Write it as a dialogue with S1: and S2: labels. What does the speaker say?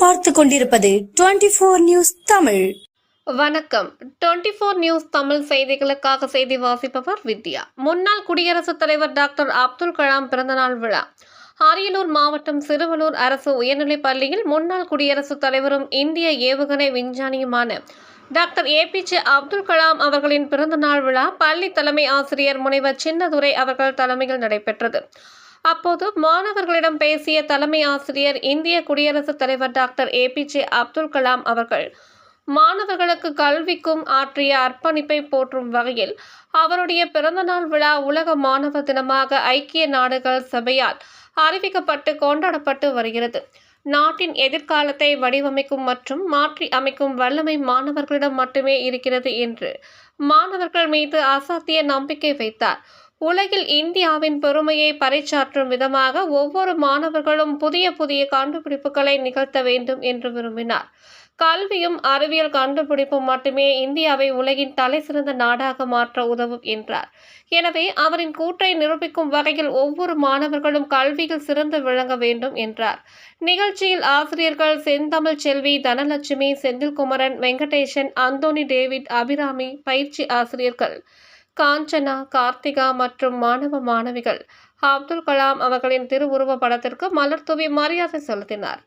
S1: பார்த்து கொண்டிருப்பது 24 நியூஸ் தமிழ்.
S2: வணக்கம். 24 நியூஸ் தமிழ் செய்திகளுக்காக செய்தி வாசிப்பவர் வித்யா. முன்னாள் குடியரசுத் தலைவர் டாக்டர் அப்துல் கலாம் பிறந்தநாள் விழா. அரியலூர் மாவட்டம் சிறுவலூர் அரசு உயர்நிலைப் பள்ளியில் முன்னாள் குடியரசுத் தலைவரும் இந்திய ஏவுகணை விஞ்ஞானியுமான டாக்டர் ஏபிஜே அப்துல் கலாம் அவர்களின் பிறந்தநாள் விழா பள்ளி தலைமை ஆசிரியர் முனைவர் சின்னதுரை அவர்கள் தலைமையில் நடைபெற்றது. அப்போது மாணவர்களிடம் பேசிய தலைமை ஆசிரியர், இந்திய குடியரசுத் தலைவர் டாக்டர் ஏபிஜே அப்துல் கலாம் அவர்கள் மாணவர்களுக்கு கல்விக்கும் ஆற்றிய அர்ப்பணிப்பை போற்றும் வகையில் அவருடைய பிறந்தநாள் விழா உலக மாணவர் தினமாக ஐக்கிய நாடுகள் சபையால் அறிவிக்கப்பட்டு கொண்டாடப்பட்டு வருகிறது. நாட்டின் எதிர்காலத்தை வடிவமைக்கும் மற்றும் மாற்றி அமைக்கும் வல்லமை மாணவர்களிடம் மட்டுமே இருக்கிறது என்று மாணவர்கள் மீது அசாத்திய நம்பிக்கை வைத்தார். உலகில் இந்தியாவின் பெருமையை பறைசாற்றும் விதமாக ஒவ்வொரு மாணவர்களும் புதிய புதிய கண்டுபிடிப்புகளை நிகழ்த்த வேண்டும் என்று விரும்பினார். கல்வியும் அறிவியல் கண்டுபிடிப்பும் மட்டுமே இந்தியாவை உலகின் தலைசிறந்த நாடாக மாற்ற உதவும் என்றார். எனவே அவரின் கூற்றை நிரூபிக்கும் வகையில் ஒவ்வொரு மாணவர்களும் கல்வியில் சிறந்து விளங்க வேண்டும் என்றார். நிகழ்ச்சியில் ஆசிரியர்கள் செந்தமிழ் செல்வி, தனலட்சுமி, செந்தில்குமரன், வெங்கடேசன், அந்தோனி டேவிட், அபிராமி, பயிற்சி ஆசிரியர்கள் காஞ்சனா, கார்த்திகா மற்றும் மாணவ மாணவிகள் அப்துல் கலாம் அவர்களின் திருவுருவ படத்திற்கு மலர் தூவி மரியாதை செலுத்தினார்.